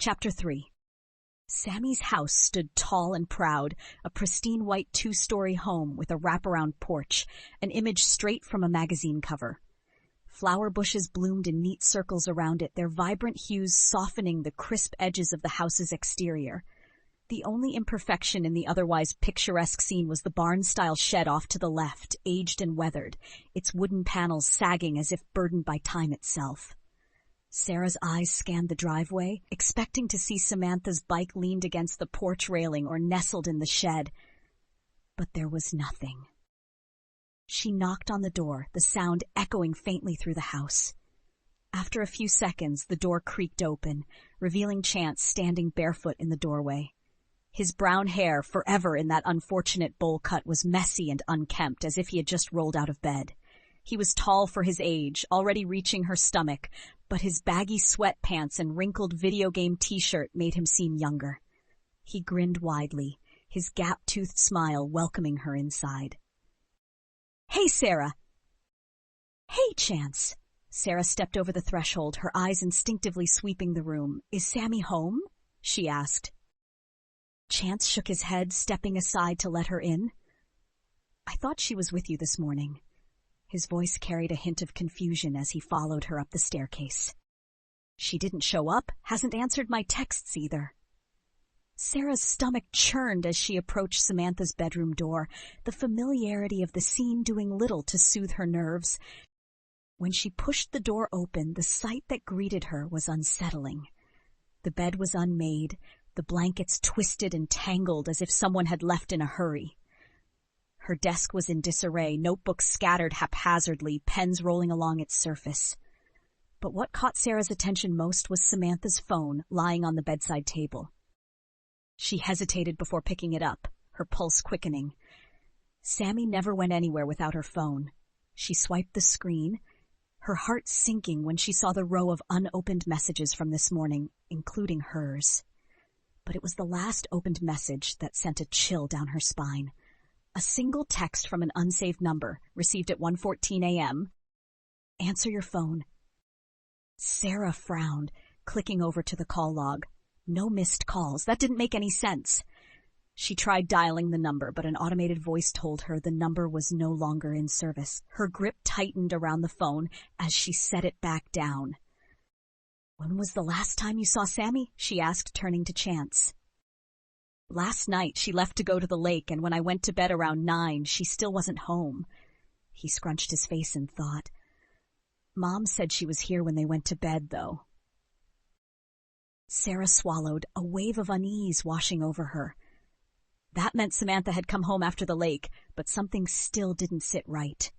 Chapter 3. Sammy's house stood tall and proud, a pristine white two-story home with a wraparound porch, an image straight from a magazine cover. Flower bushes bloomed in neat circles around it, their vibrant hues softening the crisp edges of the house's exterior. The only imperfection in the otherwise picturesque scene was the barn-style shed off to the left, aged and weathered, its wooden panels sagging as if burdened by time itself. Sarah's eyes scanned the driveway, expecting to see Samantha's bike leaned against the porch railing or nestled in the shed. But there was nothing. She knocked on the door, the sound echoing faintly through the house. After a few seconds, the door creaked open, revealing Chance standing barefoot in the doorway. His brown hair, forever in that unfortunate bowl cut, was messy and unkempt, as if he had just rolled out of bed. He was tall for his age, already reaching her stomach, but his baggy sweatpants and wrinkled video game t-shirt made him seem younger. He grinned widely, his gap-toothed smile welcoming her inside. "Hey, Sarah." "Hey, Chance." Sarah stepped over the threshold, her eyes instinctively sweeping the room. "Is Sammy home?" she asked. Chance shook his head, stepping aside to let her in. "I thought she was with you this morning." His voice carried a hint of confusion as he followed her up the staircase. "She didn't show up, hasn't answered my texts either." Sarah's stomach churned as she approached Samantha's bedroom door, the familiarity of the scene doing little to soothe her nerves. When she pushed the door open, the sight that greeted her was unsettling. The bed was unmade, the blankets twisted and tangled as if someone had left in a hurry. Her desk was in disarray, notebooks scattered haphazardly, pens rolling along its surface. But what caught Sarah's attention most was Samantha's phone lying on the bedside table. She hesitated before picking it up, her pulse quickening. Sammy never went anywhere without her phone. She swiped the screen, her heart sinking when she saw the row of unopened messages from this morning, including hers. But it was the last opened message that sent a chill down her spine. A single text from an unsaved number, received at 1:14 a.m. "Answer your phone." Sarah frowned, clicking over to the call log. No missed calls. That didn't make any sense. She tried dialing the number, but an automated voice told her the number was no longer in service. Her grip tightened around the phone as she set it back down. "When was the last time you saw Sammy?" she asked, turning to Chance. "Last night she left to go to the lake, and when I went to bed around 9, she still wasn't home." He scrunched his face in thought. "Mom said she was here when they went to bed, though." Sarah swallowed, a wave of unease washing over her. That meant Samantha had come home after the lake, but something still didn't sit right.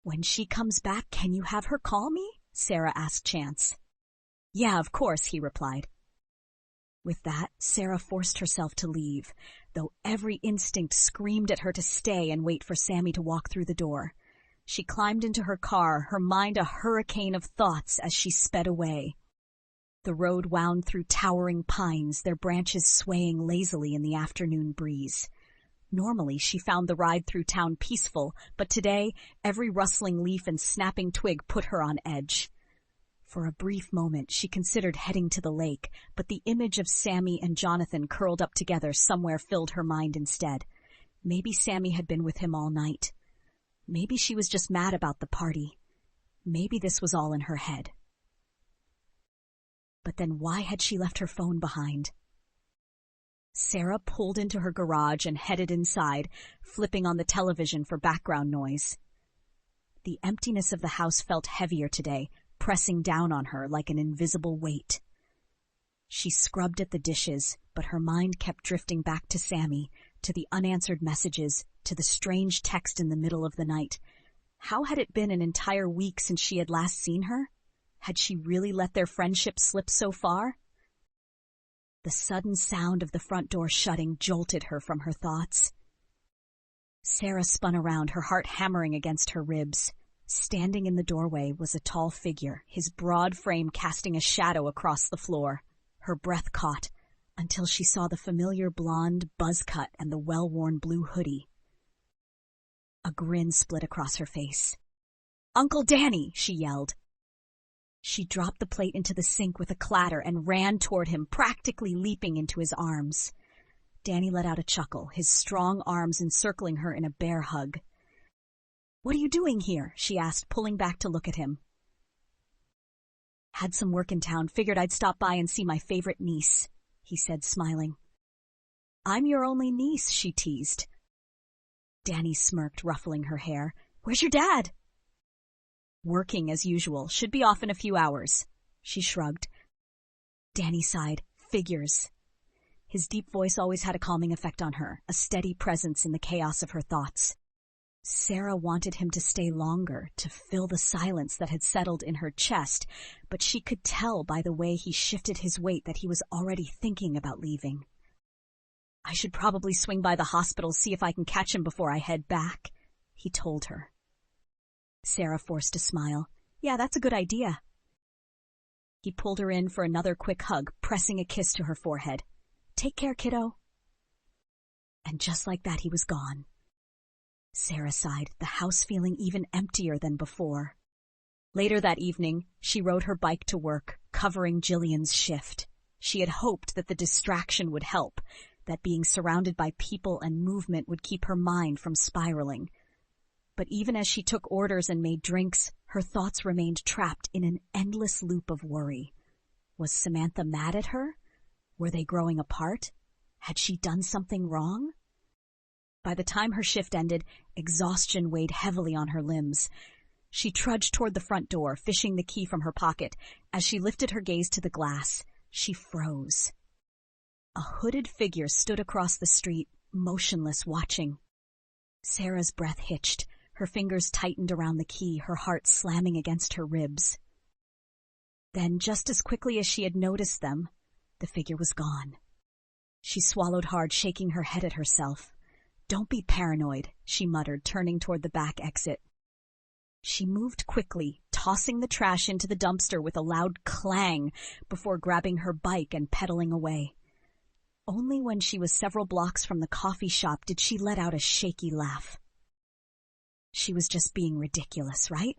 "When she comes back, can you have her call me?" Sarah asked Chance. "Yeah, of course," he replied. With that, Sarah forced herself to leave, though every instinct screamed at her to stay and wait for Sammy to walk through the door. She climbed into her car, her mind a hurricane of thoughts as she sped away. The road wound through towering pines, their branches swaying lazily in the afternoon breeze. Normally, she found the ride through town peaceful, but today, every rustling leaf and snapping twig put her on edge. For a brief moment, she considered heading to the lake, but the image of Sammy and Jonathan curled up together somewhere filled her mind instead. Maybe Sammy had been with him all night. Maybe she was just mad about the party. Maybe this was all in her head. But then why had she left her phone behind? Sarah pulled into her garage and headed inside, flipping on the television for background noise. The emptiness of the house felt heavier today, pressing down on her like an invisible weight. She scrubbed at the dishes, but her mind kept drifting back to Sammy, to the unanswered messages, to the strange text in the middle of the night. How had it been an entire week since she had last seen her? Had she really let their friendship slip so far? The sudden sound of the front door shutting jolted her from her thoughts. Sarah spun around, her heart hammering against her ribs. Standing in the doorway was a tall figure, his broad frame casting a shadow across the floor. Her breath caught, until she saw the familiar blonde buzz cut and the well-worn blue hoodie. A grin split across her face. "Uncle Danny!" she yelled. She dropped the plate into the sink with a clatter and ran toward him, practically leaping into his arms. Danny let out a chuckle, his strong arms encircling her in a bear hug. "What are you doing here?" she asked, pulling back to look at him. "Had some work in town, figured I'd stop by and see my favorite niece," he said, smiling. "I'm your only niece," she teased. Danny smirked, ruffling her hair. "Where's your dad?" "Working as usual. Should be off in a few hours." She shrugged. Danny sighed. Figures. His deep voice always had a calming effect on her, a steady presence in the chaos of her thoughts. Sarah wanted him to stay longer, to fill the silence that had settled in her chest, but she could tell by the way he shifted his weight that he was already thinking about leaving. "I should probably swing by the hospital, see if I can catch him before I head back," he told her. Sarah forced a smile. "Yeah, that's a good idea." He pulled her in for another quick hug, pressing a kiss to her forehead. "Take care, kiddo." And just like that, he was gone. Sarah sighed, the house feeling even emptier than before. Later that evening, she rode her bike to work, covering Jillian's shift. She had hoped that the distraction would help, that being surrounded by people and movement would keep her mind from spiraling. But even as she took orders and made drinks, her thoughts remained trapped in an endless loop of worry. Was Samantha mad at her? Were they growing apart? Had she done something wrong? By the time her shift ended, exhaustion weighed heavily on her limbs. She trudged toward the front door, fishing the key from her pocket. As she lifted her gaze to the glass, she froze. A hooded figure stood across the street, motionless, watching. Sarah's breath hitched. Her fingers tightened around the key, her heart slamming against her ribs. Then, just as quickly as she had noticed them, the figure was gone. She swallowed hard, shaking her head at herself. "Don't be paranoid," she muttered, turning toward the back exit. She moved quickly, tossing the trash into the dumpster with a loud clang before grabbing her bike and pedaling away. Only when she was several blocks from the coffee shop did she let out a shaky laugh. She was just being ridiculous, right?